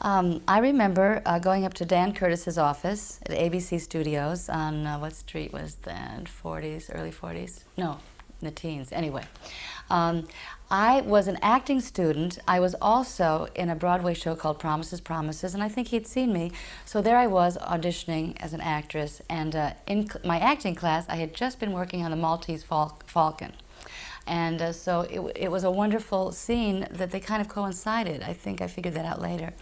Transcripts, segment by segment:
I remember going up to Dan Curtis's office at ABC Studios on what street was that? 40s, early 40s? No, in the teens. Anyway, I was an acting student. I was also in a Broadway show called Promises, Promises, and I think he'd seen me. So there I was auditioning as an actress, and in my acting class, I had just been working on the Maltese Falcon. And so it was a wonderful scene that they kind of coincided. I think I figured that out later.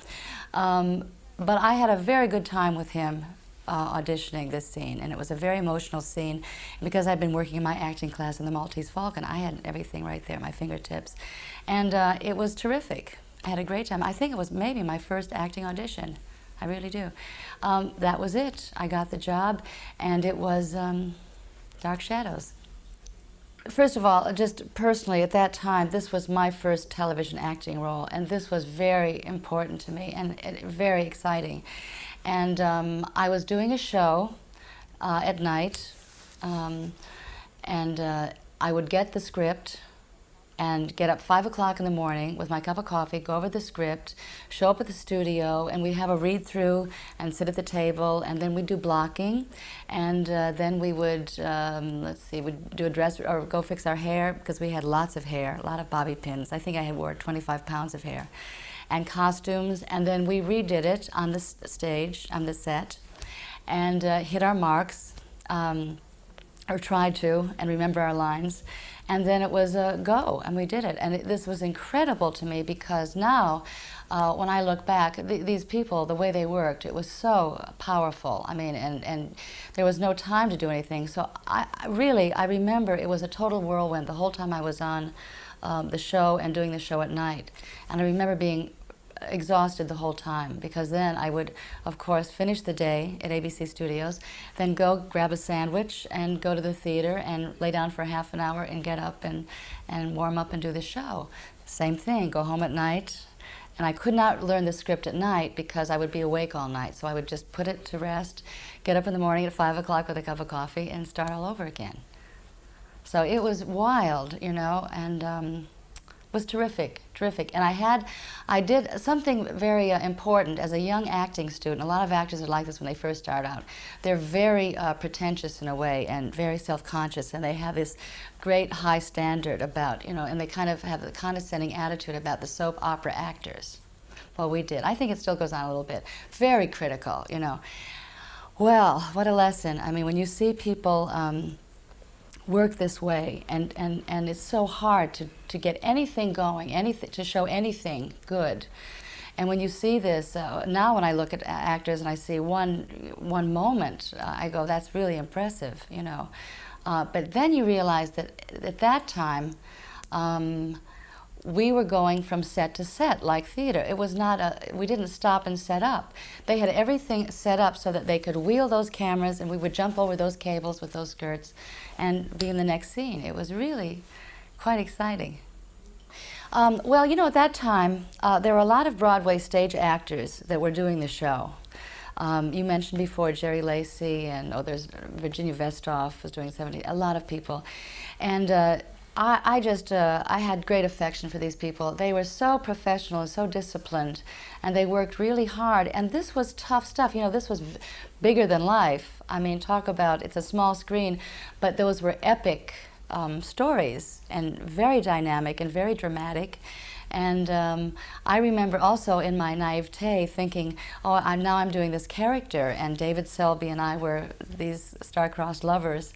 But I had a very good time with him auditioning this scene, and it was a very emotional scene. Because I'd been working in my acting class in the Maltese Falcon, I had everything right there at my fingertips. And it was terrific. I had a great time. I think it was maybe my first acting audition. I really do. That was it. I got the job, and it was Dark Shadows. First of all, just personally, at that time, this was my first television acting role, and this was very important to me and very exciting. And I was doing a show at night, and I would get the script and get up 5 o'clock in the morning with my cup of coffee, go over the script, show up at the studio, and we'd have a read-through and sit at the table, and then we'd do blocking, and then we would, let's see, we'd do a dress or go fix our hair, because we had lots of hair, a lot of bobby pins. I think I had wore 25 pounds of hair, and costumes, and then we redid it on the stage, on the set, and hit our marks, or tried to, and remember our lines. And then it was a go, and we did it. And this was incredible to me, because now, when I look back, these people, the way they worked, it was so powerful. I mean, and there was no time to do anything. So I remember it was a total whirlwind the whole time I was on the show and doing the show at night. And I remember being exhausted the whole time, because then I would, of course, finish the day at ABC Studios, then go grab a sandwich and go to the theater and lay down for half an hour and get up and warm up and do the show. Same thing, go home at night. And I could not learn the script at night because I would be awake all night, so I would just put it to rest, get up in the morning at 5 o'clock with a cup of coffee and start all over again. So it was wild, you know, and was terrific. And I did something very important as a young acting student. A lot of actors are like this when they first start out. They're very pretentious in a way and very self-conscious, and they have this great high standard about, you know, and they kind of have a condescending attitude about the soap opera actors. Well, we did. I think it still goes on a little bit. Very critical, you know. Well, what a lesson. I mean, when you see people work this way, and it's so hard to get anything going, to show anything good. And when you see this, now when I look at actors and I see one moment, I go, that's really impressive, you know. But then you realize that at that time, we were going from set to set like theater. It was not we didn't stop and set up. They had everything set up so that they could wheel those cameras, and we would jump over those cables with those skirts and be in the next scene. It was really quite exciting. Well, you know, at that time, there were a lot of Broadway stage actors that were doing the show. You mentioned before Jerry Lacey, and there's Virginia Vestoff was doing 70, a lot of people. And I had great affection for these people. They were so professional and so disciplined, and they worked really hard. And this was tough stuff. You know, this was bigger than life. I mean, talk about, it's a small screen, but those were epic stories, and very dynamic and very dramatic. And I remember also in my naivete thinking, oh, now I'm doing this character, and David Selby and I were these star-crossed lovers.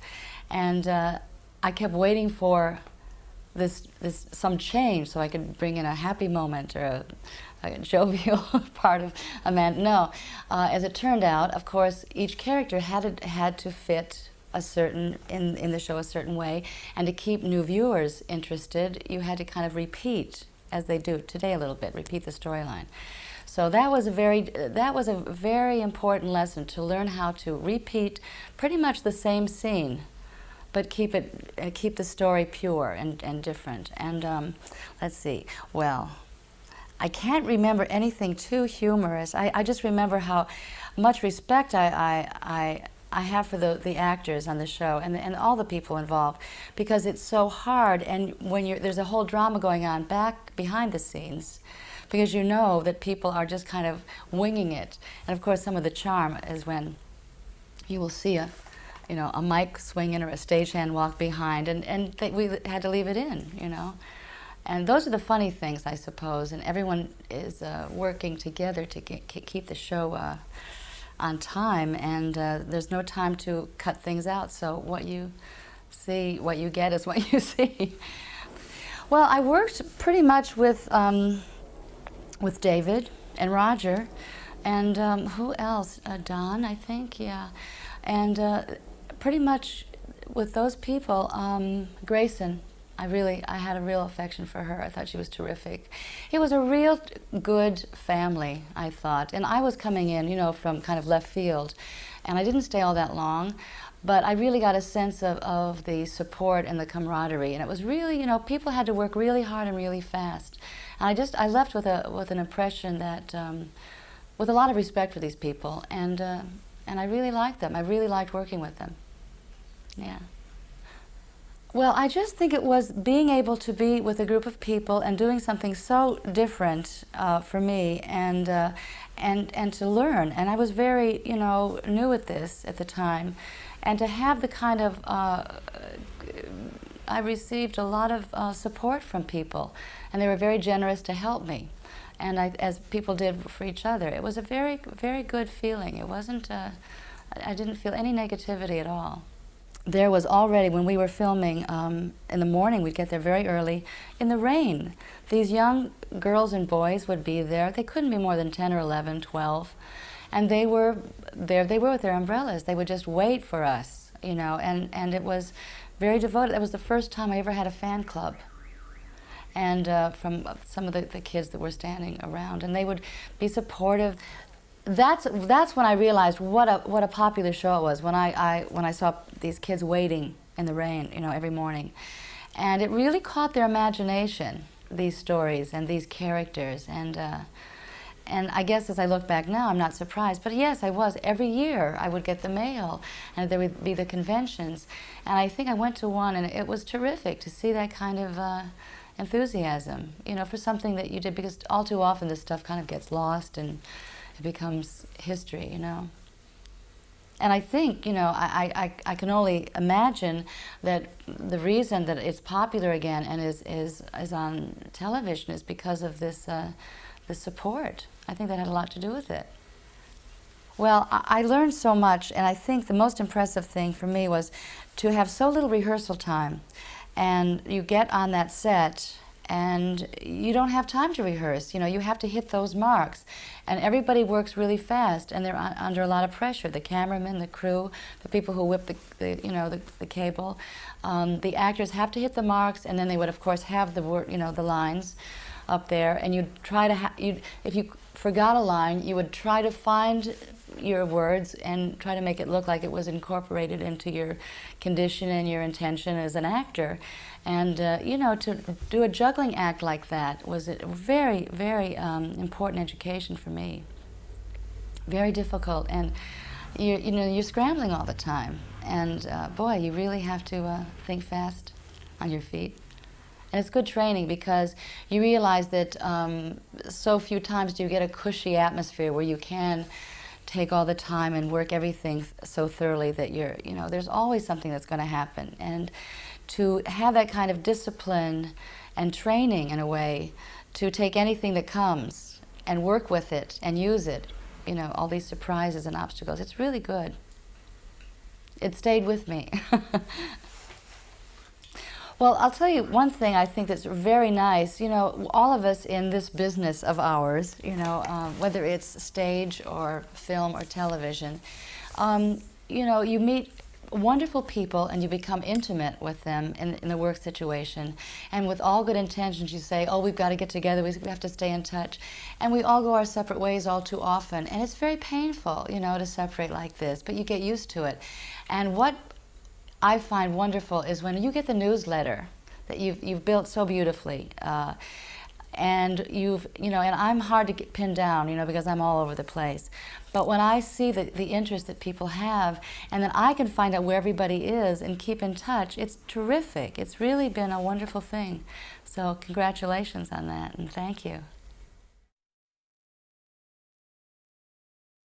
And I kept waiting for some change so I could bring in a happy moment or a jovial part of a man. No, as it turned out, of course, each character had to fit a certain in the show a certain way, and to keep new viewers interested, you had to kind of repeat, as they do today a little bit, repeat the storyline. So that was a very important lesson, to learn how to repeat pretty much the same scene, but keep the story pure and different. And let's see, well, I can't remember anything too humorous. I just remember how much respect I have for the actors on the show and all the people involved, because it's so hard, and when there's a whole drama going on behind the scenes, because you know that people are just kind of winging it. And of course, some of the charm is when you will see a mic swinging or a stagehand walk behind, and we had to leave it in, And those are the funny things, I suppose, and everyone is working together to keep the show on time, and there's no time to cut things out, so what you see, what you get is what you see. Well, I worked pretty much with David and Roger, and who else? Don, I think, yeah. And pretty much with those people, Grayson, I had a real affection for her. I thought she was terrific. It was a real good family, I thought. And I was coming in, from kind of left field. And I didn't stay all that long, but I really got a sense of the support and the camaraderie. And it was really, people had to work really hard and really fast. And I left with an impression that, with a lot of respect for these people. And I really liked them. I really liked working with them. Yeah. Well, I just think it was being able to be with a group of people and doing something so different for me, and to learn. And I was very, new at this at the time, and to have the kind of I received a lot of support from people, and they were very generous to help me, and as people did for each other. It was a very, very good feeling. It wasn't. I didn't feel any negativity at all. There was already, when we were filming, in the morning, we'd get there very early, in the rain. These young girls and boys would be there. They couldn't be more than 10 or 11, 12. And they were there, they were with their umbrellas. They would just wait for us, and it was very devoted. It was the first time I ever had a fan club. And from some of the kids that were standing around, and they would be supportive. That's when I realized what a popular show it was, when I saw these kids waiting in the rain, every morning. And it really caught their imagination, these stories and these characters. And I guess as I look back now, I'm not surprised. But yes, I was. Every year I would get the mail, and there would be the conventions. And I think I went to one, and it was terrific to see that kind of enthusiasm, for something that you did, because all too often this stuff kind of gets lost and it becomes history, And I think, I can only imagine that the reason that it's popular again and is on television is because of this support. I think that had a lot to do with it. Well, I learned so much, and I think the most impressive thing for me was to have so little rehearsal time. And you get on that set, and you don't have time to rehearse. You have to hit those marks, and everybody works really fast, and they're under a lot of pressure. The cameramen, the crew, the people who whip the cable, the actors have to hit the marks, and then they would of course have the word, the lines up there, and you'd try to if you forgot a line, you would try to find your words and try to make it look like it was incorporated into your condition and your intention as an actor. And, to do a juggling act like that was a very, very important education for me. Very difficult, and you're scrambling all the time. And boy, you really have to think fast on your feet. And it's good training, because you realize that so few times do you get a cushy atmosphere where you can take all the time and work everything so thoroughly that there's always something that's going to happen. And to have that kind of discipline and training, in a way, to take anything that comes and work with it and use it, all these surprises and obstacles, it's really good. It stayed with me. Well, I'll tell you one thing I think that's very nice. All of us in this business of ours, whether it's stage or film or television, you meet wonderful people and you become intimate with them in the work situation. And with all good intentions, you say, oh, we've got to get together, we have to stay in touch. And we all go our separate ways all too often. And it's very painful, to separate like this, but you get used to it. And what I find wonderful is when you get the newsletter that you've built so beautifully, and and I'm hard to get pinned down, because I'm all over the place. But when I see the interest that people have, and then I can find out where everybody is and keep in touch, it's terrific. It's really been a wonderful thing. So congratulations on that, and thank you.